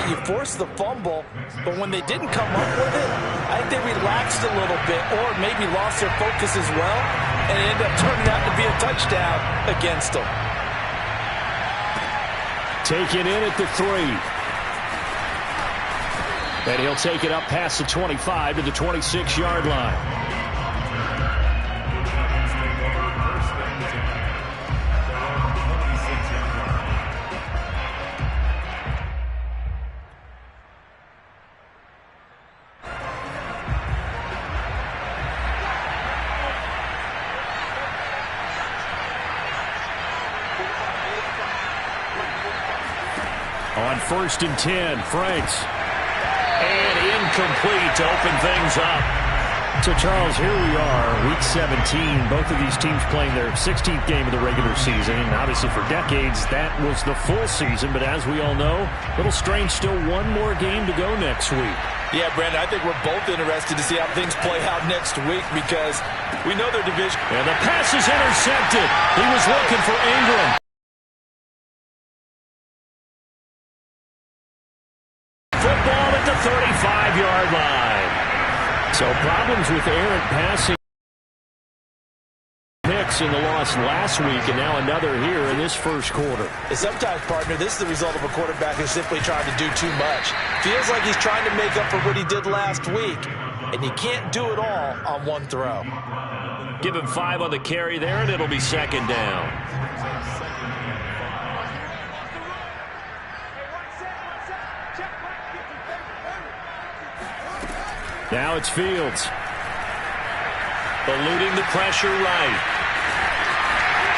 You forced the fumble, but when they didn't come up with it, I think they relaxed a little bit or maybe lost their focus as well, and it ended up turning out to be a touchdown against them. Taken in at the 3. And he'll take it up past the 25 to the 26-yard line. On 1st and 10, Franks. And incomplete to open things up. So, Charles, here we are, Week 17. Both of these teams playing their 16th game of the regular season. And obviously, for decades, that was the full season. But as we all know, a little strange, still one more game to go next week. Yeah, Brandon, I think we're both interested to see how things play out next week because we know their division. And the pass is intercepted. He was looking for Ingram. Football at the 35-yard line. So problems with errant passing picks in the loss last week, and now another here in this first quarter. And sometimes, partner, this is the result of a quarterback who's simply trying to do too much. Feels like he's trying to make up for what he did last week, and he can't do it all on one throw. Give him 5 on the carry there, and it'll be 2nd down. Now it's Fields. Eluding the pressure right.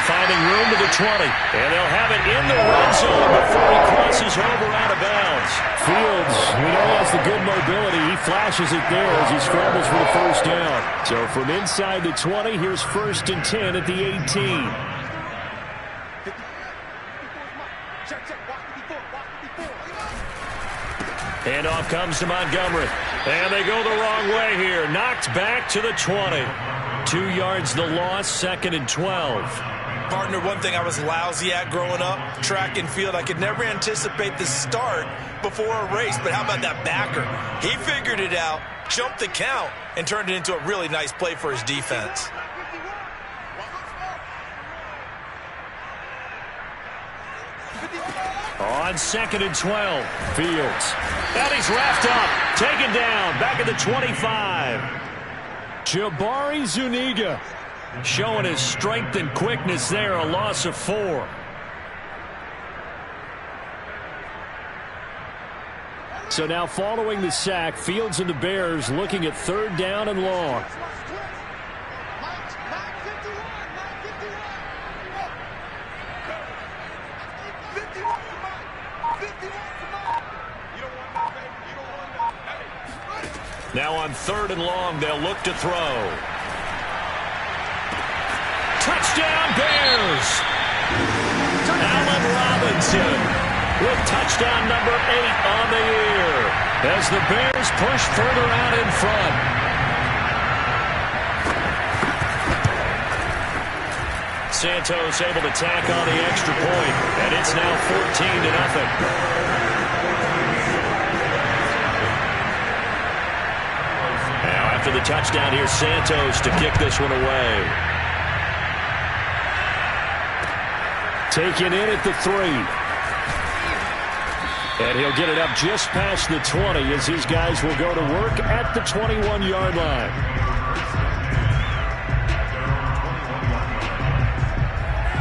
Finding room to the 20. And they'll have it in the red zone before he crosses over out of bounds. Fields, we know he has the good mobility. He flashes it there as he scrambles for the first down. So from inside the 20, here's 1st and 10 at the 18. And off comes to Montgomery. And they go the wrong way here. Knocked back to the 20. 2 yards the loss, 2nd and 12. Partner, one thing I was lousy at growing up, track and field, I could never anticipate the start before a race. But how about that backer? He figured it out, jumped the count, and turned it into a really nice play for his defense. On 2nd and 12, Fields. And he's wrapped up, taken down, back at the 25. Jabari Zuniga showing his strength and quickness there, a loss of 4. So now following the sack, Fields and the Bears looking at 3rd down and long. Now on 3rd and long, they'll look to throw. Touchdown, Bears! Allen Robinson with touchdown number 8 on the year as the Bears push further out in front. Santos able to tack on the extra point, and it's now 14-0. After the touchdown, here's Santos to kick this one away. Taken in at the 3. And he'll get it up just past the 20 as his guys will go to work at the 21-yard line.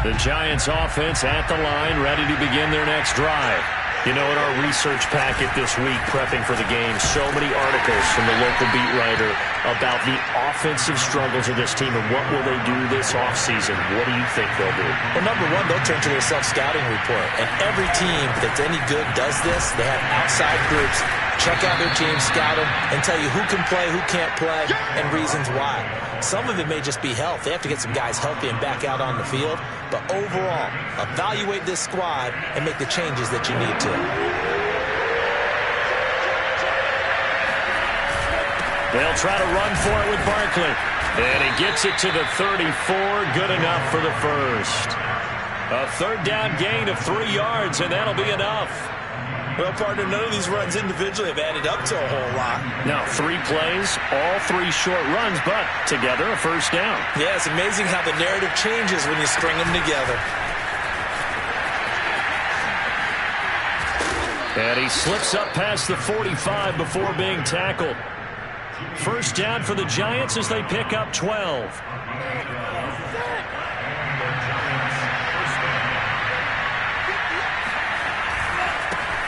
The Giants offense at the line, ready to begin their next drive. You know, in our research packet this week, prepping for the game, so many articles from the local beat writer about the offensive struggles of this team and what will they do this offseason. What do you think they'll do? Well, number one, they'll turn to their self-scouting report. And every team that's any good does this. They have outside groups check out their team, scout them, and tell you who can play, who can't play, and reasons why. Some of it may just be health. They have to get some guys healthy and back out on the field. But overall, evaluate this squad and make the changes that you need to. They'll try to run for it with Barkley. And he gets it to the 34. Good enough for the first. A 3rd down gain of 3 yards, and that'll be enough. Well, partner, none of these runs individually have added up to a whole lot. Now, 3 plays, all 3 short runs, but together a first down. Yeah, it's amazing how the narrative changes when you string them together. And he slips up past the 45 before being tackled. First down for the Giants as they pick up 12.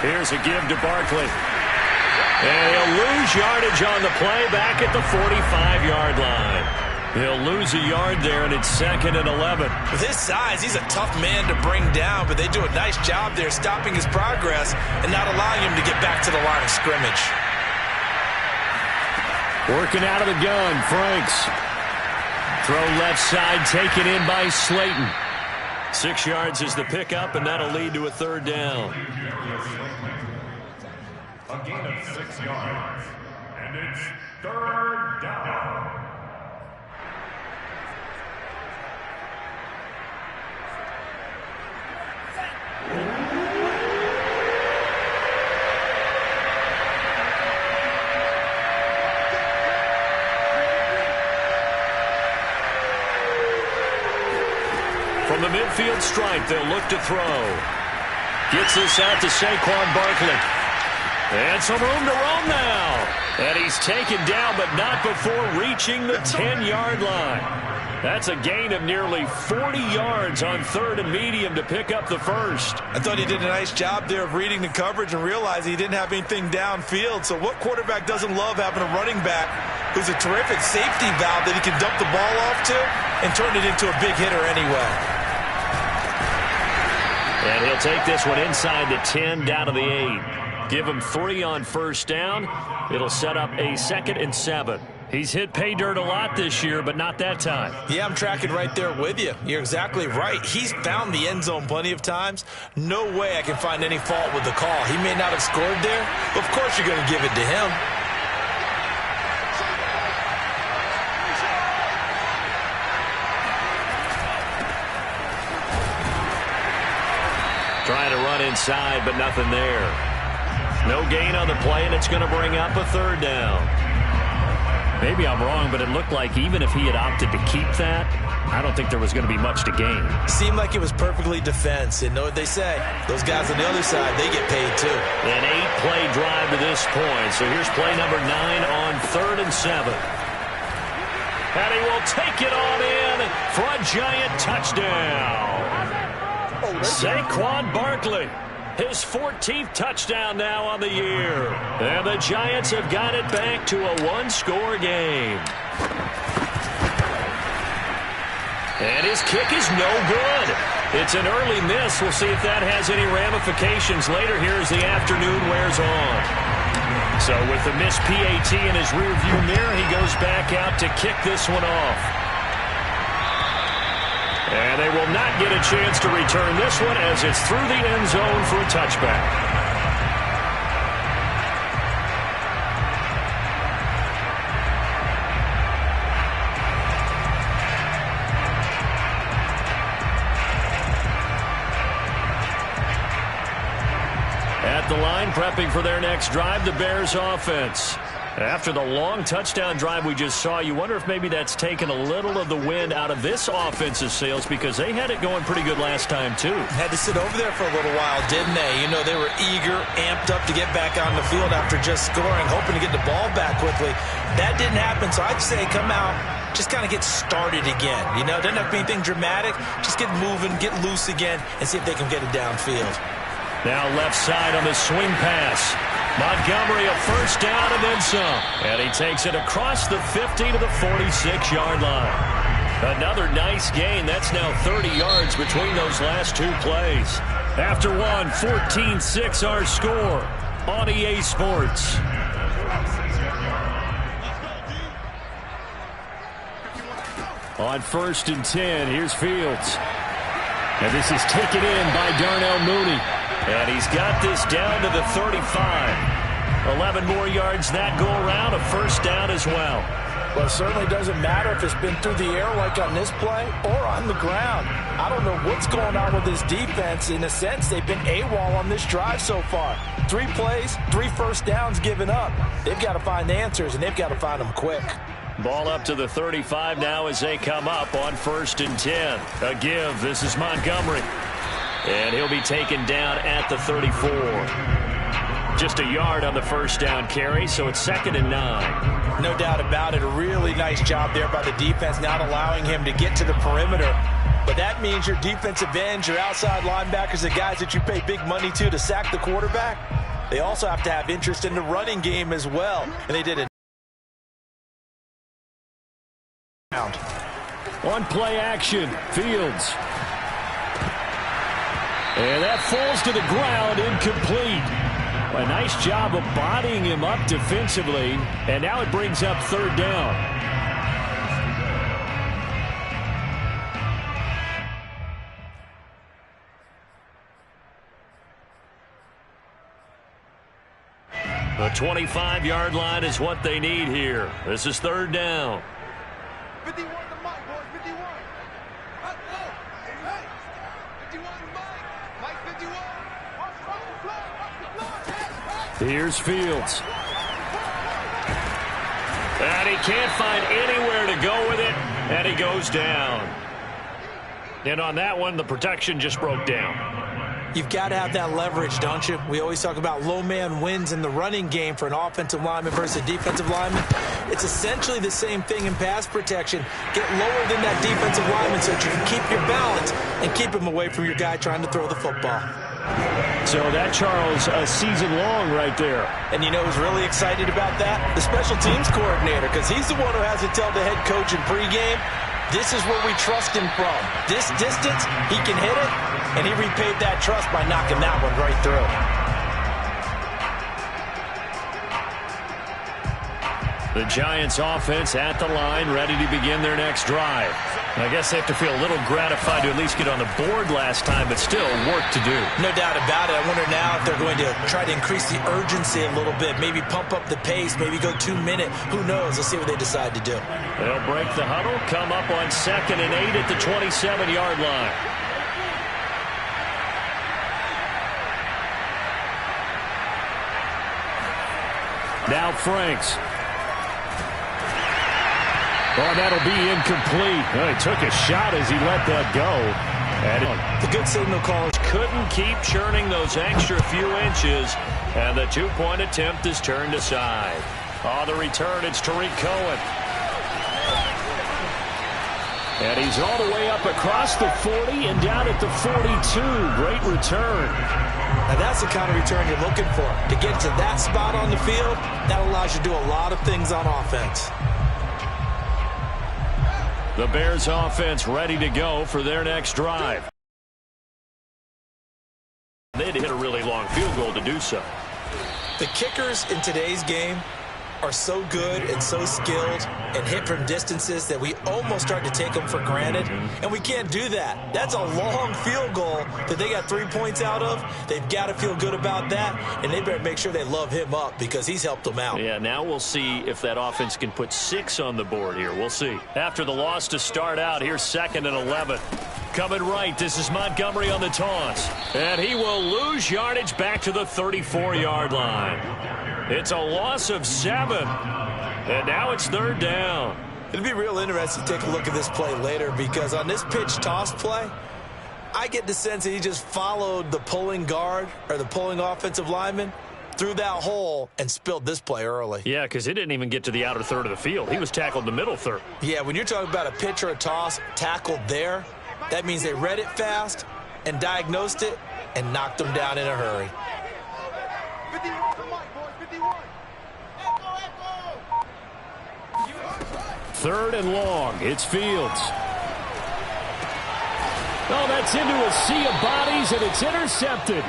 Here's a give to Barkley. And he'll lose yardage on the play back at the 45-yard line. He'll lose a yard there, and it's 2nd and 11. With his size, he's a tough man to bring down, but they do a nice job there stopping his progress and not allowing him to get back to the line of scrimmage. Working out of the gun, Franks. Throw left side, taken in by Slayton. 6 yards is the pickup, and that'll lead to a 3rd down. A gain of 6 yards, and it's 3rd down. From the midfield stripe, they'll look to throw. Gets this out to Saquon Barkley. And some room to roam now. And he's taken down, but not before reaching the 10-yard line. That's a gain of nearly 40 yards on 3rd and medium to pick up the first. I thought he did a nice job there of reading the coverage and realizing he didn't have anything downfield. So what quarterback doesn't love having a running back who's a terrific safety valve that he can dump the ball off to and turn it into a big hitter anyway? And he'll take this one inside the 10, down to the 8. Give him 3 on first down. It'll set up a 2nd and 7. He's hit pay dirt a lot this year, but not that time. Yeah, I'm tracking right there with you. You're exactly right. He's found the end zone plenty of times. No way I can find any fault with the call. He may not have scored there, but of course you're going to give it to him. Trying to run inside, but nothing there. No gain on the play, and it's going to bring up a 3rd down. Maybe I'm wrong, but it looked like even if he had opted to keep that, I don't think there was going to be much to gain. Seemed like it was perfectly defense. And know what they say? Those guys on the other side, they get paid too. An 8-play drive to this point. So here's play number 9 on 3rd and 7. And he will take it on in for a Giant touchdown. Saquon Barkley. His 14th touchdown now on the year. And the Giants have got it back to a 1-score game. And his kick is no good. It's an early miss. We'll see if that has any ramifications later here as the afternoon wears on. So with the missed PAT in his rearview mirror, he goes back out to kick this one off. And they will not get a chance to return this one as it's through the end zone for a touchback. At the line, prepping for their next drive, the Bears offense. After the long touchdown drive we just saw, you wonder if maybe that's taken a little of the wind out of this offensive sails because they had it going pretty good last time, too. Had to sit over there for a little while, didn't they? You know, they were eager, amped up to get back on the field after just scoring, hoping to get the ball back quickly. That didn't happen, so I'd say come out, just kind of get started again. You know, it doesn't have to be anything dramatic. Just get moving, get loose again, and see if they can get it downfield. Now left side on the swing pass. Montgomery a first down and then some. And he takes it across the 50 to the 46-yard line. Another nice gain. That's now 30 yards between those last 2 plays. After one, 14-6 our score on EA Sports. On 1st and 10, here's Fields. And this is taken in by Darnell Mooney. And he's got this down to the 35. 11 more yards that go around, a first down as well. Well, it certainly doesn't matter if it's been through the air like on this play or on the ground. I don't know what's going on with this defense. In a sense, they've been AWOL on this drive so far. 3 plays, 3 first downs given up. They've got to find answers, and they've got to find them quick. Ball up to the 35 now as they come up on 1st and 10. A give. This is Montgomery. And he'll be taken down at the 34. Just a yard on the first down carry, so it's 2nd and 9. No doubt about it. A really nice job there by the defense, not allowing him to get to the perimeter. But that means your defensive ends, your outside linebackers, the guys that you pay big money to sack the quarterback, they also have to have interest in the running game as well. And they did it. On play action, Fields. And that falls to the ground, incomplete. A nice job of bodying him up defensively, and now it brings up 3rd down. The 25-yard line is what they need here. This is 3rd down. 51 to Mike, boys, 51. Hey, 51 to Mike. Mike 51. Here's Fields. And he can't find anywhere to go with it, and he goes down. And on that one, the protection just broke down. You've got to have that leverage, don't you? We always talk about low man wins in the running game for an offensive lineman versus a defensive lineman. It's essentially the same thing in pass protection. Get lower than that defensive lineman so that you can keep your balance and keep him away from your guy trying to throw the football. So that, Charles, a season long right there. And you know who's really excited about that? The special teams coordinator, because he's the one who has to tell the head coach in pregame, this is where we trust him from. This distance, he can hit it, and he repaid that trust by knocking that one right through. The Giants offense at the line, ready to begin their next drive. I guess they have to feel a little gratified to at least get on the board last time, but still work to do. No doubt about it. I wonder now if they're going to try to increase the urgency a little bit, maybe pump up the pace, maybe go 2-minute. Who knows? Let's see what they decide to do. They'll break the huddle, come up on 2nd and 8 at the 27-yard line. Now Franks. Oh, that'll be incomplete. Well, he took a shot as he let that go. And the good signal callers couldn't keep churning those extra few inches, and the 2-point attempt is turned aside. On the return, it's Tariq Cohen. And he's all the way up across the 40 and down at the 42. Great return. Now that's the kind of return you're looking for. To get to that spot on the field, that allows you to do a lot of things on offense. The Bears offense ready to go for their next drive. They had to hit a really long field goal to do so. The kickers in today's game are so good and so skilled and hit from distances that we almost start to take them for granted, and we can't do that. That's a long field goal that they got 3 points out of. They've got to feel good about that, and they better make sure they love him up because he's helped them out. Yeah, now we'll see if that offense can put 6 on the board here. We'll see. After the loss to start out, here's 2nd and 11. Coming right, this is Montgomery on the toss. And he will lose yardage back to the 34-yard line. It's a loss of 7. And now it's 3rd down. It'll be real interesting to take a look at this play later because on this pitch toss play, I get the sense that he just followed the pulling guard or the pulling offensive lineman through that hole and spilled this play early. Yeah, because it didn't even get to the outer third of the field. He was tackled in the middle third. Yeah, when you're talking about a pitch or a toss tackled there, that means they read it fast and diagnosed it and knocked him down in a hurry. 51 to Mike, boys, 51. 3rd and long. It's Fields. Oh, that's into a sea of bodies, and it's intercepted.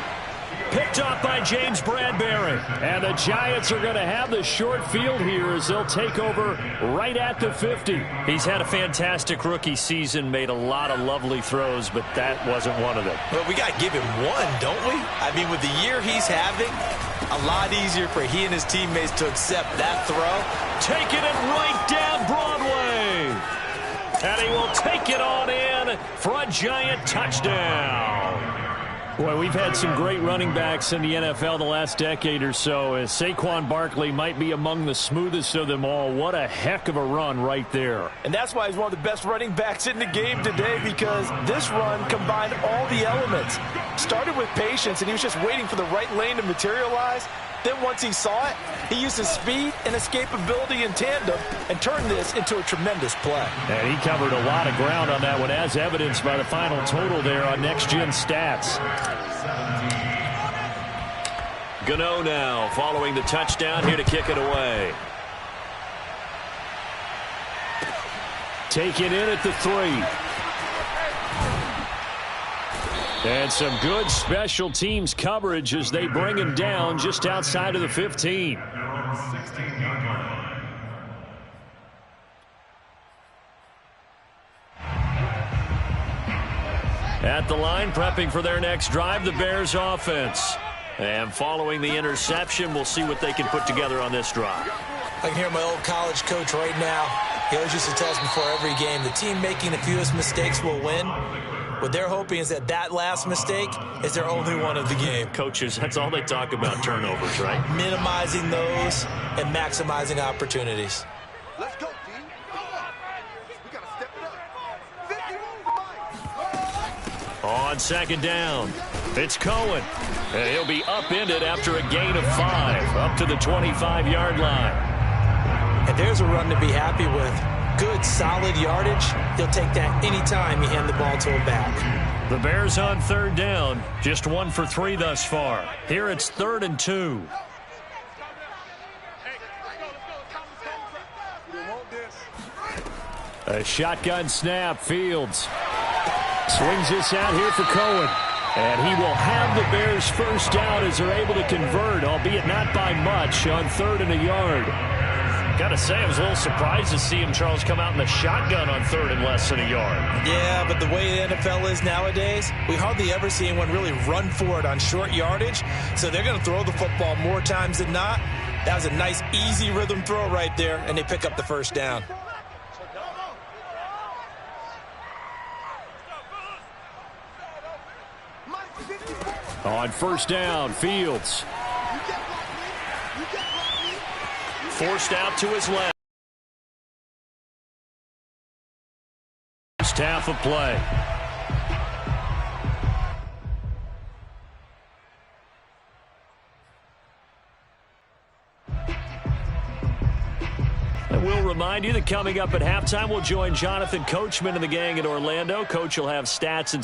Picked off by James Bradbury. And the Giants are going to have the short field here as they'll take over right at the 50. He's had a fantastic rookie season, made a lot of lovely throws, but that wasn't one of them. Well, we got to give him one, don't we? I mean, with the year he's having, A lot easier for he and his teammates to accept that throw. Taking it right down Broadway. And he will take it on in for a giant touchdown. Boy, we've had some great running backs in the NFL the last decade or so. As Saquon Barkley might be among the smoothest of them all. What a heck of a run right there. And that's why he's one of the best running backs in the game today, because this run combined all the elements. Started with patience, and he was just waiting for the right lane to materialize. Then once he saw it, he used his speed and escapability in tandem and turned this into a tremendous play. And he covered a lot of ground on that one, as evidenced by the final total there on Next Gen Stats. Gano now following the touchdown, here to kick it away. Taken in at the 3. And some good special teams coverage as they bring him down just outside of the 15. At the line, prepping for their next drive, the Bears offense. And following the interception, we'll see what they can put together on this drive. I can hear my old college coach right now. He always used to tell us before every game, the team making the fewest mistakes will win. What they're hoping is that that last mistake is their only one of the game. Coaches, that's all they talk about, turnovers, right? Minimizing those and maximizing opportunities. Let's go, D. We got to step it up. On second down, it's Cohen. And he'll be upended after a gain of 5, up to the 25-yard line. And there's a run to be happy with. Good, solid yardage. He'll take that anytime you hand the ball to him back. The Bears on third down, just 1 for 3 thus far. Here it's 3rd and 2. A shotgun snap, Fields. Swings this out here for Cohen. And he will have the Bears first down as they're able to convert, albeit not by much, on 3rd and a yard. Gotta say, I was a little surprised to see him, Charles, come out in the shotgun on 3rd and less than a yard. Yeah, but the way the NFL is nowadays, we hardly ever see anyone really run for it on short yardage. So they're going to throw the football more times than not. That was a nice, easy rhythm throw right there, and they pick up the first down. On first down, Fields. Forced out to his left. First half of play. And we'll remind you that coming up at halftime, we'll join Jonathan Coachman and the gang in Orlando. Coach will have stats and